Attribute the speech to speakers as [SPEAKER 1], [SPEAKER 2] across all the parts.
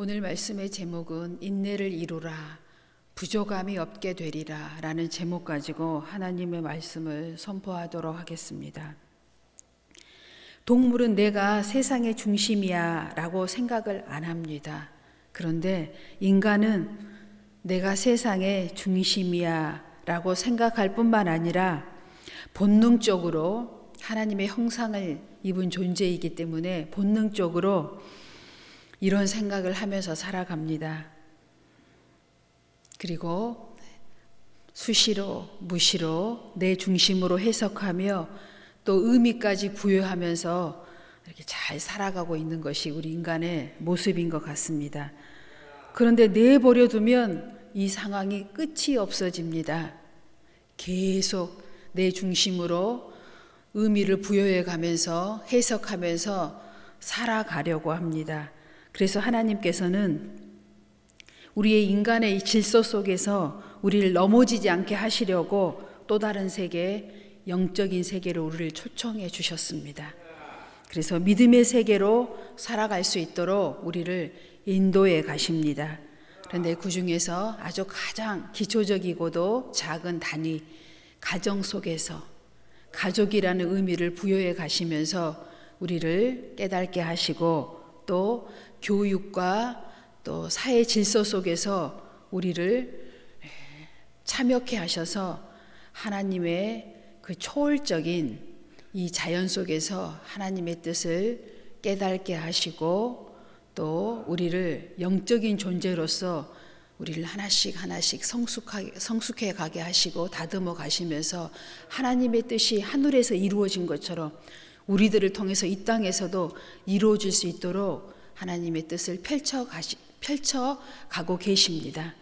[SPEAKER 1] 오늘 말씀의 제목은 인내를 이루라, 부족함이 없게 되리라 라는 제목 가지고 하나님의 말씀을 선포하도록 하겠습니다. 동물은 내가 세상의 중심이야 라고 생각을 안 합니다. 그런데 인간은 내가 세상의 중심이야 라고 생각할 뿐만 아니라 본능적으로 하나님의 형상을 입은 존재이기 때문에 본능적으로 이런 생각을 하면서 살아갑니다. 그리고 수시로 무시로 내 중심으로 해석하며 또 의미까지 부여하면서 이렇게 잘 살아가고 있는 것이 우리 인간의 모습인 것 같습니다. 그런데 내버려 두면 이 상황이 끝이 없어집니다. 계속 내 중심으로 의미를 부여해 가면서 해석하면서 살아가려고 합니다. 그래서 하나님께서는 우리의 인간의 이 질서 속에서 우리를 넘어지지 않게 하시려고 또 다른 세계, 영적인 세계로 우리를 초청해 주셨습니다. 그래서 믿음의 세계로 살아갈 수 있도록 우리를 인도해 가십니다. 그런데 그 중에서 아주 가장 기초적이고도 작은 단위, 가정 속에서 가족이라는 의미를 부여해 가시면서 우리를 깨닫게 하시고 또 교육과 또 사회 질서 속에서 우리를 참여케 하셔서 하나님의 그 초월적인 이 자연 속에서 하나님의 뜻을 깨닫게 하시고 또 우리를 영적인 존재로서 우리를 하나씩 성숙해 가게 하시고 다듬어 가시면서 하나님의 뜻이 하늘에서 이루어진 것처럼 우리들을 통해서 이 땅에서도 이루어질 수 있도록 하나님의 뜻을 펼쳐가고 계십니다.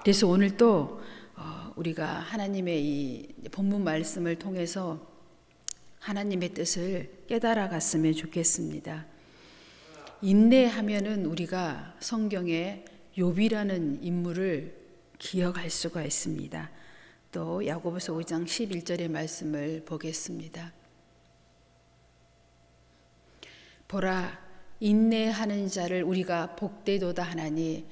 [SPEAKER 1] 그래서 오늘 또 우리가 하나님의 이 본문 말씀을 통해서 하나님의 뜻을 깨달아 갔으면 좋겠습니다. 인내하면은 우리가 성경에 욥이라는 인물을 기억할 수가 있습니다. 또 야고보서 5장 11절의 말씀을 보겠습니다. 보라, 인내하는 자를 우리가 복되도다 하나니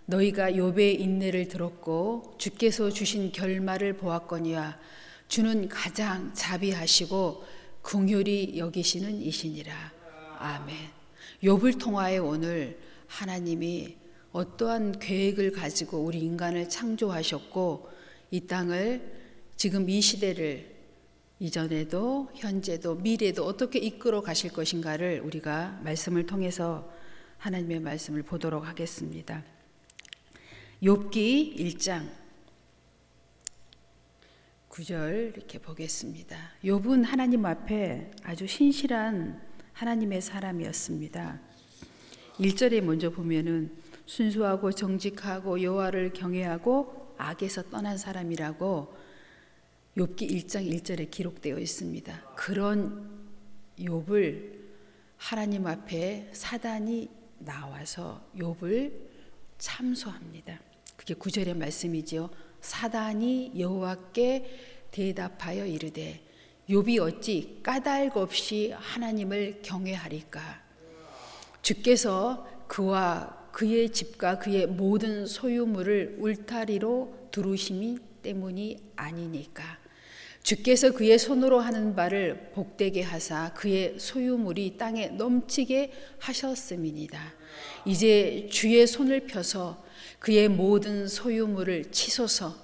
[SPEAKER 1] 너희가 욥의 인내를 들었고 주께서 주신 결말을 보았거니와 주는 가장 자비하시고 긍휼히 여기시는 이시니라. 아멘. 욥을 통하여 오늘 하나님이 어떠한 계획을 가지고 우리 인간을 창조하셨고 이 땅을 지금 이 시대를 이전에도 현재도 미래도 어떻게 이끌어 가실 것인가를 우리가 말씀을 통해서 하나님의 말씀을 보도록 하겠습니다. 욥기 1장 9절 이렇게 보겠습니다. 욥은 하나님 앞에 아주 신실한 하나님의 사람이었습니다. 1절에 먼저 보면은 순수하고 정직하고 여호와를 경외하고 악에서 떠난 사람이라고 욥기 1장 1절에 기록되어 있습니다. 그런 욥을 하나님 앞에 사단이 나와서 욥을 참소합니다. 그게 9절의 말씀이지요. 사단이 여호와께 대답하여 이르되 욥이 어찌 까닭 없이 하나님을 경외하리까? 주께서 그와 그의 집과 그의 모든 소유물을 울타리로 두르심이 때문이 아니니까. 주께서 그의 손으로 하는 바를 복되게 하사 그의 소유물이 땅에 넘치게 하셨음이니이다. 이제 주의 손을 펴서 그의 모든 소유물을 치소서.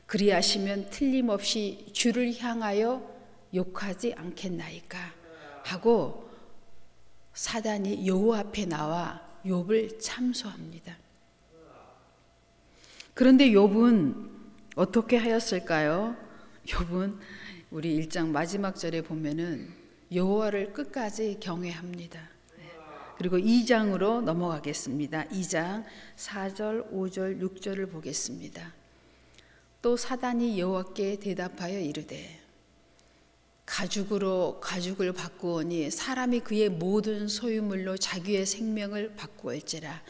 [SPEAKER 1] 그리하시면 틀림없이 주를 향하여 욕하지 않겠나이까 하고 사단이 여호와 앞에 나와 욥을 참소합니다. 그런데 욥은 어떻게 하였을까요? 욥은 우리 1장 마지막 절에 보면은 여호와를 끝까지 경외합니다. 그리고 2장으로 넘어가겠습니다. 2장 4절, 5절, 6절을 보겠습니다. 또 사단이 여호와께 대답하여 이르되 가죽을 바꾸오니 사람이 그의 모든 소유물로 자기의 생명을 바꾸올지라.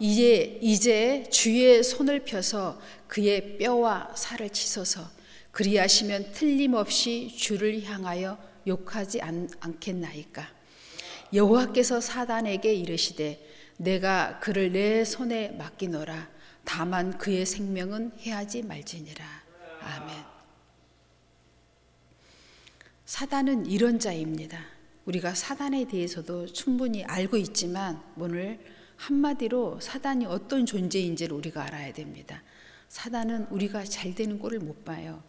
[SPEAKER 1] 이제 주의 손을 펴서 그의 뼈와 살을 치소서. 그리하시면 틀림없이 주를 향하여 욕하지 않겠나이까. 여호와께서 사단에게 이르시되 내가 그를 내 손에 맡기노라. 다만 그의 생명은 해하지 말지니라. 아멘. 사단은 이런 자입니다. 우리가 사단에 대해서도 충분히 알고 있지만 오늘 한마디로 사단이 어떤 존재인지를 우리가 알아야 됩니다. 사단은 우리가 잘 되는 꼴을 못 봐요.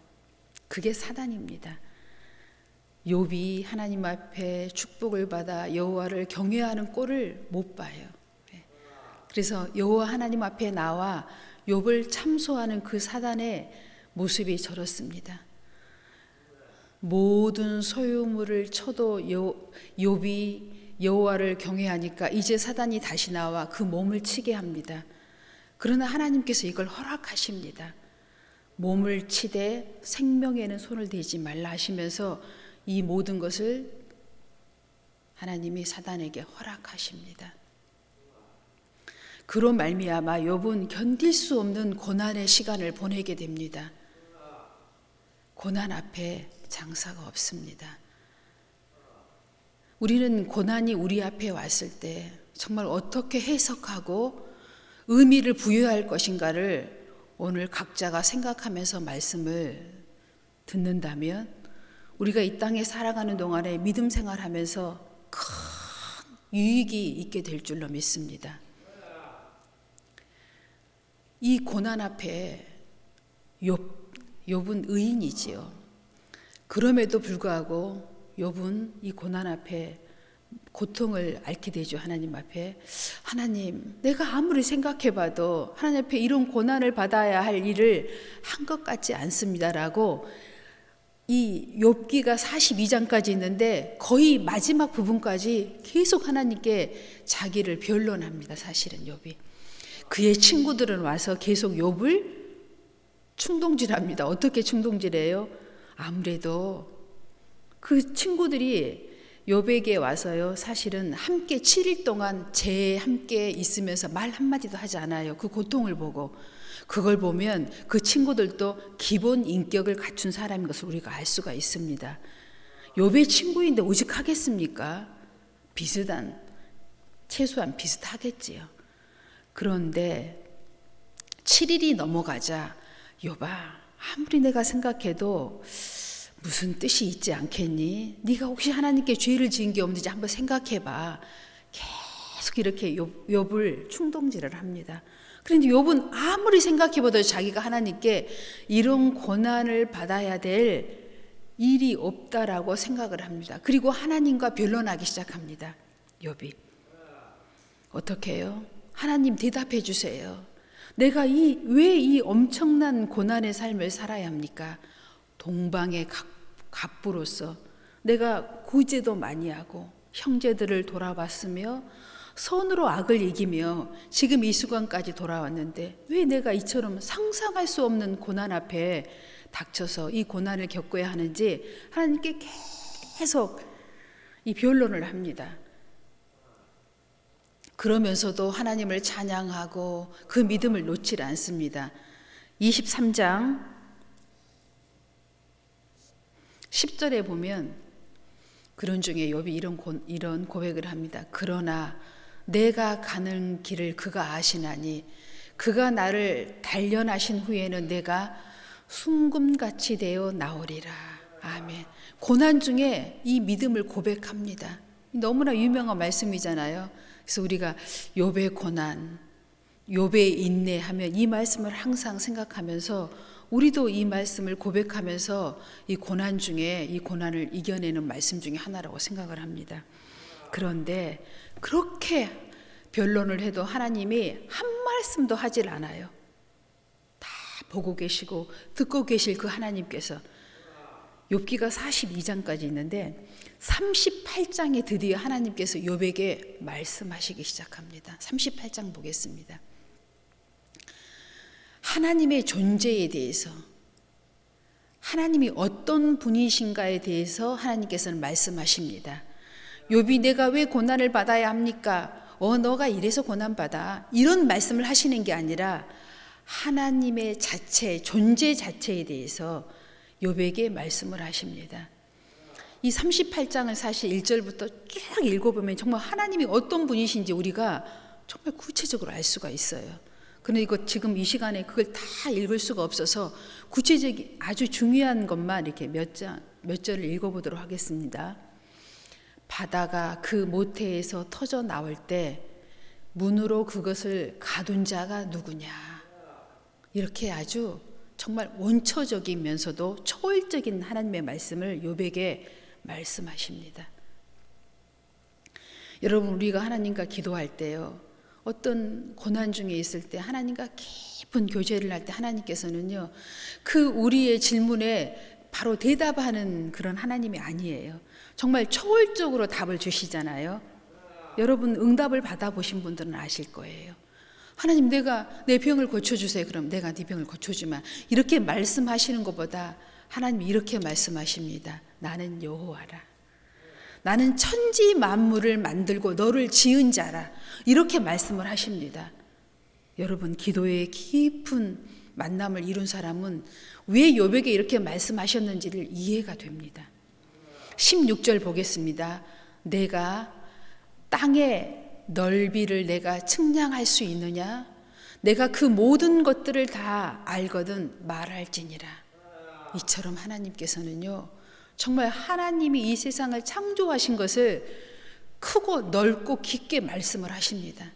[SPEAKER 1] 그게 사단입니다. 욥이 하나님 앞에 축복을 받아 여호와를 경외하는 꼴을 못 봐요. 그래서 여호와 하나님 앞에 나와 욥을 참소하는 그 사단의 모습이 저렇습니다. 모든 소유물을 쳐도 욥이 여호와를 경외하니까 이제 사단이 다시 나와 그 몸을 치게 합니다. 그러나 하나님께서 이걸 허락하십니다. 몸을 치되 생명에는 손을 대지 말라 하시면서 이 모든 것을 하나님이 사단에게 허락하십니다. 그로 말미암아 욥은 견딜 수 없는 고난의 시간을 보내게 됩니다. 고난 앞에 장사가 없습니다. 우리는 고난이 우리 앞에 왔을 때 정말 어떻게 해석하고 의미를 부여할 것인가를 오늘 각자가 생각하면서 말씀을 듣는다면 우리가 이 땅에 살아가는 동안에 믿음 생활하면서 큰 유익이 있게 될 줄로 믿습니다. 이 고난 앞에 욥은 의인이지요. 그럼에도 불구하고 욥은 이 고난 앞에 고통을 앓게 되죠. 하나님 앞에. 하나님, 내가 아무리 생각해봐도 하나님 앞에 이런 고난을 받아야 할 일을 한 것 같지 않습니다라고 이 욥기가 42장까지 있는데 거의 마지막 부분까지 계속 하나님께 자기를 변론합니다. 사실은 욥이. 그의 친구들은 와서 계속 욥을 충동질합니다. 어떻게 충동질해요? 아무래도 그 친구들이 욥에게 와서요, 사실은 함께 7일 동안 함께 있으면서 말 한마디도 하지 않아요. 그 고통을 보고. 그걸 보면 그 친구들도 기본 인격을 갖춘 사람인 것을 우리가 알 수가 있습니다. 욥의 친구인데 오직 하겠습니까? 최소한 비슷하겠지요. 그런데 7일이 넘어가자 욥아, 아무리 내가 생각해도 무슨 뜻이 있지 않겠니? 네가 혹시 하나님께 죄를 지은 게 없는지 한번 생각해봐. 계속 이렇게 욥을 충동질을 합니다. 그런데 욥은 아무리 생각해봐도 자기가 하나님께 이런 고난을 받아야 될 일이 없다라고 생각을 합니다. 그리고 하나님과 변론하기 시작합니다. 욥이. 어떻게 해요? 하나님 대답해 주세요. 내가 왜 이 엄청난 고난의 삶을 살아야 합니까? 동방의 갑부로서 내가 구제도 많이 하고 형제들을 돌아봤으며 손으로 악을 이기며 지금 이 순간까지 돌아왔는데 왜 내가 이처럼 상상할 수 없는 고난 앞에 닥쳐서 이 고난을 겪어야 하는지 하나님께 계속 이 변론을 합니다. 그러면서도 하나님을 찬양하고 그 믿음을 놓지 않습니다. 23장 10절에 보면 그런 중에 욥이 이런 고백을 합니다. 그러나 내가 가는 길을 그가 아시나니 그가 나를 단련하신 후에는 내가 순금같이 되어 나오리라. 아멘. 고난 중에 이 믿음을 고백합니다. 너무나 유명한 말씀이잖아요. 그래서 우리가 욥의 고난, 욥의 인내하면 이 말씀을 항상 생각하면서 우리도 이 말씀을 고백하면서 이 고난 중에 이 고난을 이겨내는 말씀 중에 하나라고 생각을 합니다. 그런데 그렇게 변론을 해도 하나님이 한 말씀도 하질 않아요. 다 보고 계시고 듣고 계실 그 하나님께서 욥기가 42장까지 있는데 38장에 드디어 하나님께서 욥에게 말씀하시기 시작합니다. 38장 보겠습니다. 하나님의 존재에 대해서, 하나님이 어떤 분이신가에 대해서 하나님께서는 말씀하십니다. 욥이 내가 왜 고난을 받아야 합니까? 너가 이래서 고난받아. 이런 말씀을 하시는 게 아니라 하나님의 자체, 존재 자체에 대해서 욥에게 말씀을 하십니다. 이 38장을 사실 1절부터 쭉 읽어보면 정말 하나님이 어떤 분이신지 우리가 정말 구체적으로 알 수가 있어요. 그런데 이거 지금 이 시간에 그걸 다 읽을 수가 없어서 구체적인 아주 중요한 것만 이렇게 몇 절을 읽어보도록 하겠습니다. 바다가 그 모태에서 터져 나올 때 문으로 그것을 가둔 자가 누구냐. 이렇게 아주 정말 원초적이면서도 초월적인 하나님의 말씀을 욥에게 말씀하십니다. 여러분, 우리가 하나님과 기도할 때요, 어떤 고난 중에 있을 때 하나님과 깊은 교제를 할 때 하나님께서는요, 그 우리의 질문에 바로 대답하는 그런 하나님이 아니에요. 정말 초월적으로 답을 주시잖아요. 여러분, 응답을 받아보신 분들은 아실 거예요. 하나님, 내가 내 병을 고쳐주세요. 그럼 내가 네 병을 고쳐주마. 이렇게 말씀하시는 것보다 하나님이 이렇게 말씀하십니다. 나는 여호와라. 나는 천지 만물을 만들고 너를 지은 자라. 이렇게 말씀을 하십니다. 여러분, 기도의 깊은 만남을 이룬 사람은 왜 욥에게 이렇게 말씀하셨는지를 이해가 됩니다. 16절 보겠습니다. 내가 땅의 넓이를 내가 측량할 수 있느냐? 내가 그 모든 것들을 다 알거든 말할지니라. 이처럼 하나님께서는요, 정말 하나님이 이 세상을 창조하신 것을 크고 넓고 깊게 말씀을 하십니다.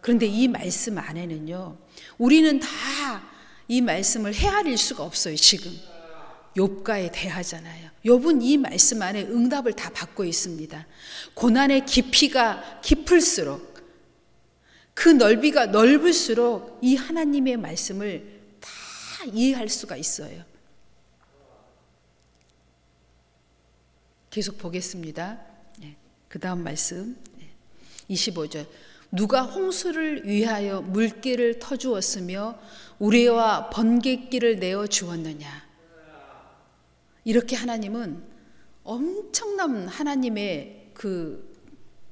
[SPEAKER 1] 그런데 이 말씀 안에는요, 우리는 다 이 말씀을 헤아릴 수가 없어요. 지금 욥과의 대화잖아요. 욥은 이 말씀 안에 응답을 다 받고 있습니다. 고난의 깊이가 깊을수록, 그 넓이가 넓을수록 이 하나님의 말씀을 다 이해할 수가 있어요. 계속 보겠습니다. 그 다음 말씀 25절. 누가 홍수를 위하여 물길을 터주었으며 우레와 번갯길을 내어 주었느냐. 이렇게 하나님은 엄청난 하나님의 그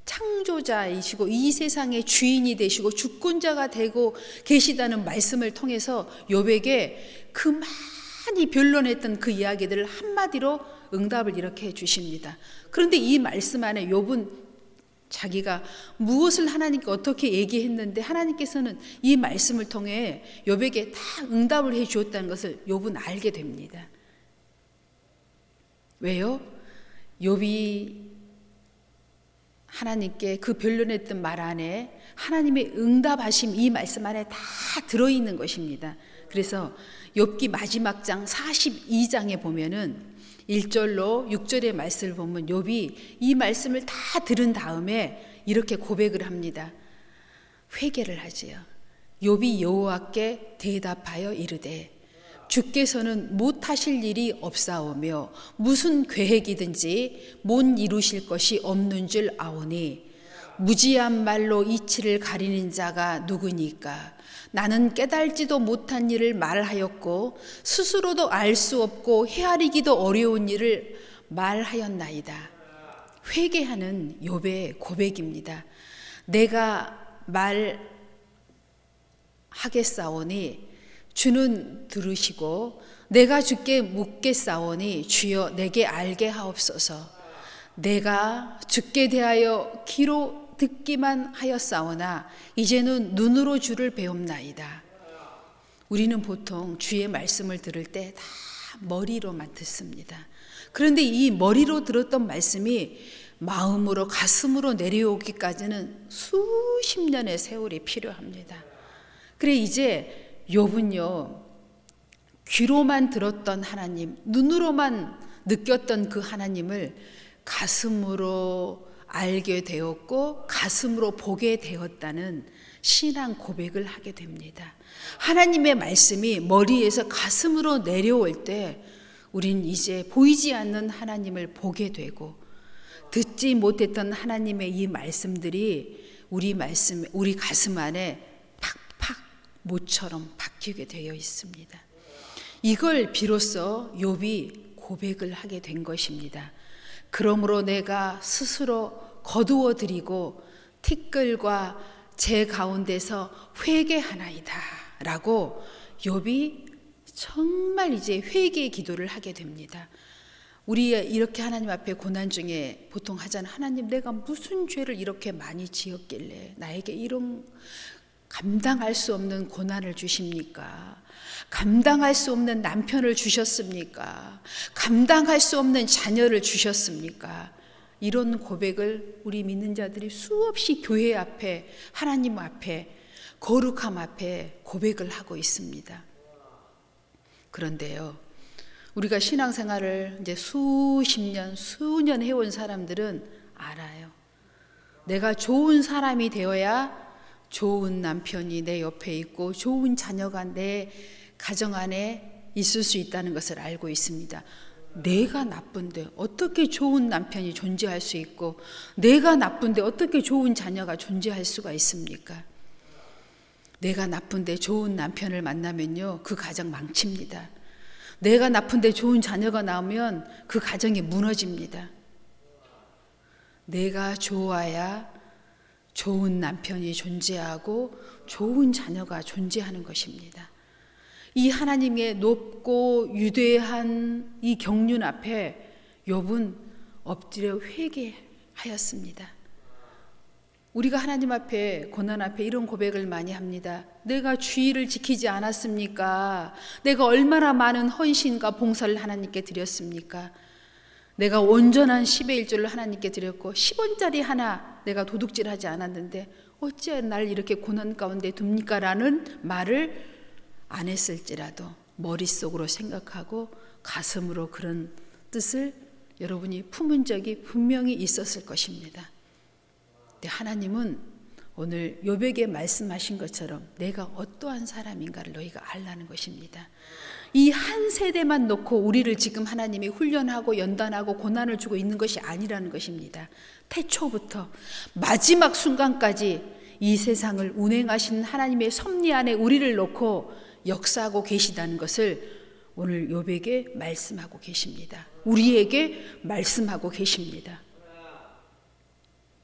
[SPEAKER 1] 창조자이시고 이 세상의 주인이 되시고 주권자가 되고 계시다는 말씀을 통해서 욥에게 그 많이 변론했던 그 이야기들을 한마디로 응답을 이렇게 해주십니다. 그런데 이 말씀 안에 욥은 자기가 무엇을 하나님께 어떻게 얘기했는데 하나님께서는 이 말씀을 통해 욥에게 다 응답을 해 주었다는 것을 욥은 알게 됩니다. 왜요? 욥이 하나님께 그 변론했던 말 안에 하나님의 응답하심 이 말씀 안에 다 들어있는 것입니다. 그래서 욥기 마지막 장 42장에 보면은 1절로 6절의 말씀을 보면 욥이 이 말씀을 다 들은 다음에 이렇게 고백을 합니다. 회개를 하지요. 욥이 여호와께 대답하여 이르되 주께서는 못하실 일이 없사오며 무슨 계획이든지 못 이루실 것이 없는 줄 아오니 무지한 말로 이치를 가리는 자가 누구니까. 나는 깨달지도 못한 일을 말하였고 스스로도 알 수 없고 헤아리기도 어려운 일을 말하였나이다. 회개하는 욥의 고백입니다. 내가 말하겠사오니 주는 들으시고 내가 주께 묻겠사오니 주여 내게 알게 하옵소서. 내가 주께 대하여 귀로 듣기만 하였사오나 이제는 눈으로 주를 배움나이다. 우리는 보통 주의 말씀을 들을 때 다 머리로만 듣습니다. 그런데 이 머리로 들었던 말씀이 마음으로 가슴으로 내려오기까지는 수십 년의 세월이 필요합니다. 그래 이제 욥은요, 귀로만 들었던 하나님, 눈으로만 느꼈던 그 하나님을 가슴으로 알게 되었고 가슴으로 보게 되었다는 신앙 고백을 하게 됩니다. 하나님의 말씀이 머리에서 가슴으로 내려올 때 우린 이제 보이지 않는 하나님을 보게 되고 듣지 못했던 하나님의 이 말씀들이 우리 가슴 안에 팍팍 못처럼 박히게 되어 있습니다. 이걸 비로소 욥이 고백을 하게 된 것입니다. 그러므로 내가 스스로 거두어드리고 티끌과 제 가운데서 회개하나이다 라고 욥이 정말 이제 회개의 기도를 하게 됩니다. 우리 이렇게 하나님 앞에 고난 중에 보통 하잖아. 하나님, 내가 무슨 죄를 이렇게 많이 지었길래 나에게 이런 감당할 수 없는 고난을 주십니까? 감당할 수 없는 남편을 주셨습니까? 감당할 수 없는 자녀를 주셨습니까? 이런 고백을 우리 믿는 자들이 수없이 교회 앞에, 하나님 앞에, 거룩함 앞에 고백을 하고 있습니다. 그런데요, 우리가 신앙생활을 이제 수십 년, 수년 해온 사람들은 알아요. 내가 좋은 사람이 되어야 좋은 남편이 내 옆에 있고 좋은 자녀가 내 가정 안에 있을 수 있다는 것을 알고 있습니다. 내가 나쁜데 어떻게 좋은 남편이 존재할 수 있고, 내가 나쁜데 어떻게 좋은 자녀가 존재할 수가 있습니까? 내가 나쁜데 좋은 남편을 만나면요, 그 가정 망칩니다. 내가 나쁜데 좋은 자녀가 나오면 그 가정이 무너집니다. 내가 좋아야 좋은 남편이 존재하고 좋은 자녀가 존재하는 것입니다. 이 하나님의 높고 유대한 이 경륜 앞에 욥은 엎드려 회개하였습니다. 우리가 하나님 앞에, 고난 앞에 이런 고백을 많이 합니다. 내가 주의를 지키지 않았습니까? 내가 얼마나 많은 헌신과 봉사를 하나님께 드렸습니까? 내가 온전한 10의 1조를 하나님께 드렸고 10원짜리 하나 내가 도둑질하지 않았는데 어찌 날 이렇게 고난 가운데 둡니까? 라는 말을 안 했을지라도 머릿속으로 생각하고 가슴으로 그런 뜻을 여러분이 품은 적이 분명히 있었을 것입니다. 근데 하나님은 오늘 욥에게 말씀하신 것처럼 내가 어떠한 사람인가를 너희가 알라는 것입니다. 이 한 세대만 놓고 우리를 지금 하나님이 훈련하고 연단하고 고난을 주고 있는 것이 아니라는 것입니다. 태초부터 마지막 순간까지 이 세상을 운행하신 하나님의 섭리 안에 우리를 놓고 역사하고 계시다는 것을 오늘 욥에게 말씀하고 계십니다. 우리에게 말씀하고 계십니다.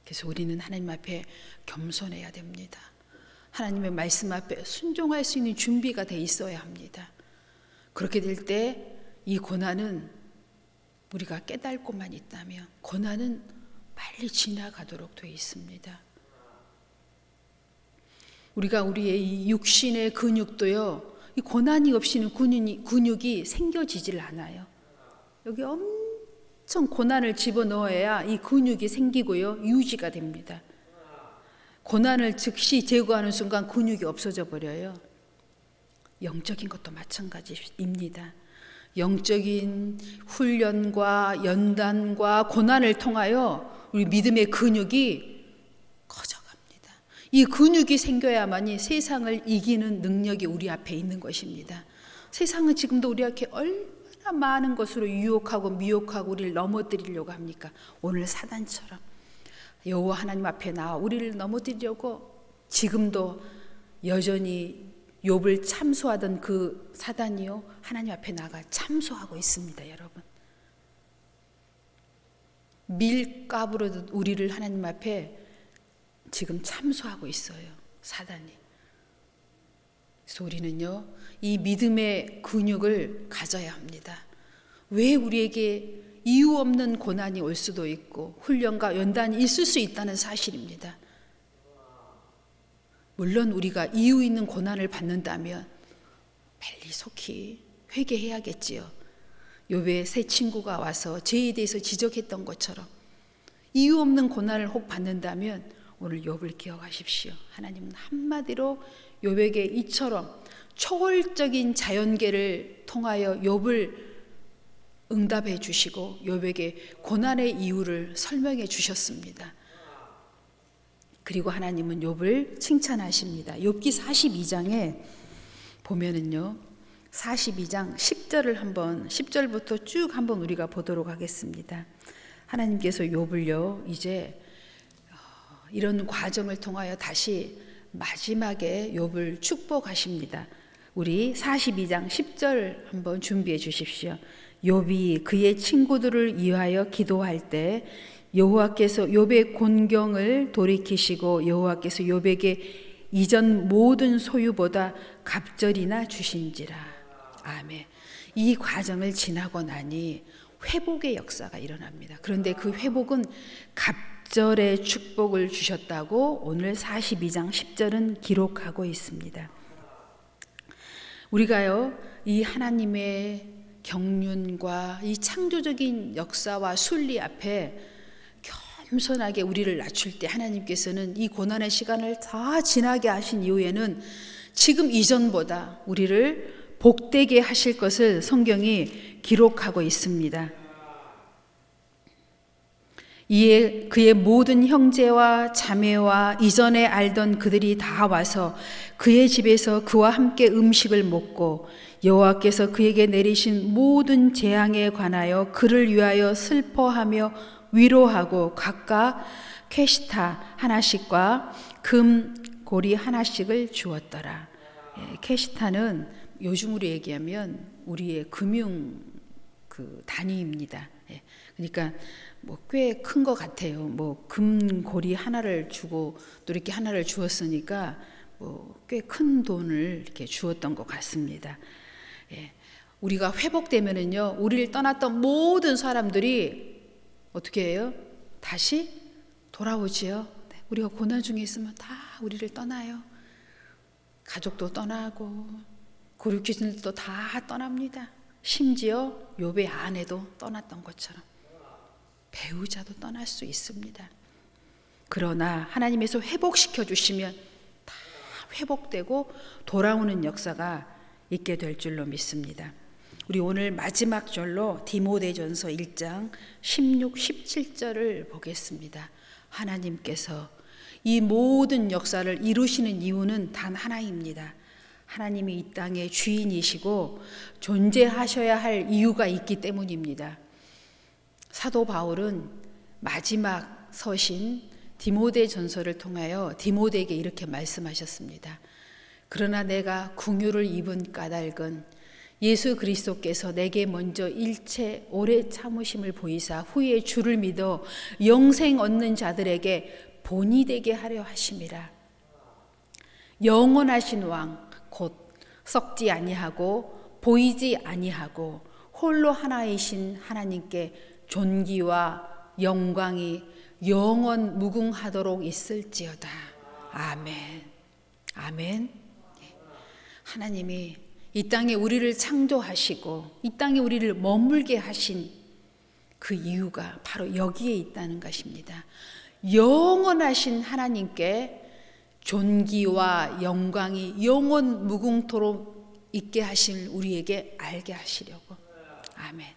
[SPEAKER 1] 그래서 우리는 하나님 앞에 겸손해야 됩니다. 하나님의 말씀 앞에 순종할 수 있는 준비가 돼 있어야 합니다. 그렇게 될 때 이 고난은 우리가 깨닫고만 있다면 고난은 빨리 지나가도록 되어 있습니다. 우리가 우리의 이 육신의 근육도요, 이 고난이 없이는 근육이 생겨지질 않아요. 여기 엄청 고난을 집어넣어야 이 근육이 생기고요, 유지가 됩니다. 고난을 즉시 제거하는 순간 근육이 없어져 버려요. 영적인 것도 마찬가지입니다. 영적인 훈련과 연단과 고난을 통하여 우리 믿음의 근육이 커져갑니다. 이 근육이 생겨야만이 세상을 이기는 능력이 우리 앞에 있는 것입니다. 세상은 지금도 우리 앞에 얼마나 많은 것으로 유혹하고 미혹하고 우리를 넘어뜨리려고 합니까? 오늘 사단처럼 여호와 하나님 앞에 나와 우리를 넘어뜨리려고 지금도 여전히 욥을 참소하던 그 사단이요, 하나님 앞에 나가 참소하고 있습니다. 여러분, 밀가부로 우리를 하나님 앞에 지금 참소하고 있어요, 사단이. 그래서 우리는요, 이 믿음의 근육을 가져야 합니다. 왜 우리에게 이유 없는 고난이 올 수도 있고 훈련과 연단이 있을 수 있다는 사실입니다. 물론 우리가 이유 있는 고난을 받는다면 빨리 속히 회개해야겠지요. 욥의 세 친구가 와서 죄에 대해서 지적했던 것처럼 이유 없는 고난을 혹 받는다면 오늘 욥을 기억하십시오. 하나님은 한마디로 욥에게 이처럼 초월적인 자연계를 통하여 욥을 응답해 주시고 욥에게 고난의 이유를 설명해 주셨습니다. 그리고 하나님은 욥을 칭찬하십니다. 욥기 42장에 보면은요, 42장 10절을 한번 10절부터 쭉 한번 우리가 보도록 하겠습니다. 하나님께서 욥을요, 이제 이런 과정을 통하여 다시 마지막에 욥을 축복하십니다. 우리 42장 10절 한번 준비해 주십시오. 욥이 그의 친구들을 위하여 기도할 때 여호와께서 욥의 곤경을 돌이키시고 여호와께서 욥에게 이전 모든 소유보다 갑절이나 주신지라. 아멘. 이 과정을 지나고 나니 회복의 역사가 일어납니다. 그런데 그 회복은 갑절의 축복을 주셨다고 오늘 42장 10절은 기록하고 있습니다. 우리가요, 이 하나님의 경륜과 이 창조적인 역사와 순리 앞에 겸손하게 우리를 낮출 때 하나님께서는 이 고난의 시간을 다 지나게 하신 이후에는 지금 이전보다 우리를 복되게 하실 것을 성경이 기록하고 있습니다. 이에 그의 모든 형제와 자매와 이전에 알던 그들이 다 와서 그의 집에서 그와 함께 음식을 먹고 여호와께서 그에게 내리신 모든 재앙에 관하여 그를 위하여 슬퍼하며 위로하고 각각 캐시타 하나씩과 금 고리 하나씩을 주었더라. 캐시타는 요즘으로 얘기하면 우리의 금융 단위입니다. 그러니까 꽤 큰 것 같아요. 금고리 하나를 주고 또 이렇게 하나를 주었으니까 꽤 큰 돈을 이렇게 주었던 것 같습니다. 우리가 회복되면은요, 우리를 떠났던 모든 사람들이 어떻게 해요? 다시 돌아오지요. 우리가 고난 중에 있으면 다 우리를 떠나요. 가족도 떠나고 고륙지신들도 다 떠납니다. 심지어 욥의 아내도 떠났던 것처럼 배우자도 떠날 수 있습니다. 그러나 하나님에서 회복시켜 주시면 다 회복되고 돌아오는 역사가 있게 될 줄로 믿습니다. 우리 오늘 마지막 절로 디모데전서 1장 16, 17절을 보겠습니다. 하나님께서 이 모든 역사를 이루시는 이유는 단 하나입니다. 하나님이 이 땅의 주인이시고 존재하셔야 할 이유가 있기 때문입니다. 사도 바울은 마지막 서신 디모데전서를 통하여 디모데에게 이렇게 말씀하셨습니다. 그러나 내가 긍휼을 입은 까닭은 예수 그리스도께서 내게 먼저 일체 오래 참으심을 보이사 후에 주를 믿어 영생 얻는 자들에게 본이 되게 하려 하심이라. 영원하신 왕 곧 썩지 아니하고 보이지 아니하고 홀로 하나이신 하나님께 존귀와 영광이 영원 무궁하도록 있을지어다. 아멘. 아멘. 하나님이 이 땅에 우리를 창조하시고 이 땅에 우리를 머물게 하신 그 이유가 바로 여기에 있다는 것입니다. 영원하신 하나님께 존귀와 영광이 영원 무궁토록 있게 하실 우리에게 알게 하시려고. 아멘.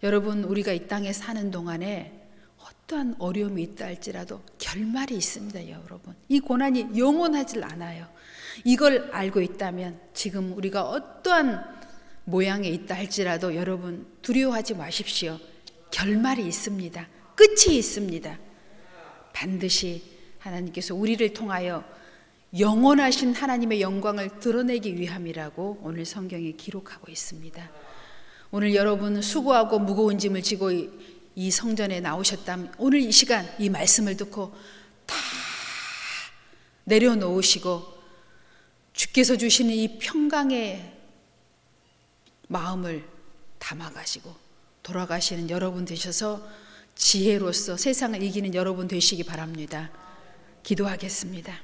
[SPEAKER 1] 여러분, 우리가 이 땅에 사는 동안에 어떠한 어려움이 있다 할지라도 결말이 있습니다. 여러분, 이 고난이 영원하질 않아요. 이걸 알고 있다면 지금 우리가 어떠한 모양에 있다 할지라도 여러분 두려워하지 마십시오. 결말이 있습니다. 끝이 있습니다. 반드시 하나님께서 우리를 통하여 영원하신 하나님의 영광을 드러내기 위함이라고 오늘 성경에 기록하고 있습니다. 오늘 여러분 수고하고 무거운 짐을 지고 이 성전에 나오셨다면 오늘 이 시간 이 말씀을 듣고 다 내려놓으시고 주께서 주시는 이 평강의 마음을 담아가시고 돌아가시는 여러분 되셔서 지혜로서 세상을 이기는 여러분 되시기 바랍니다. 기도하겠습니다.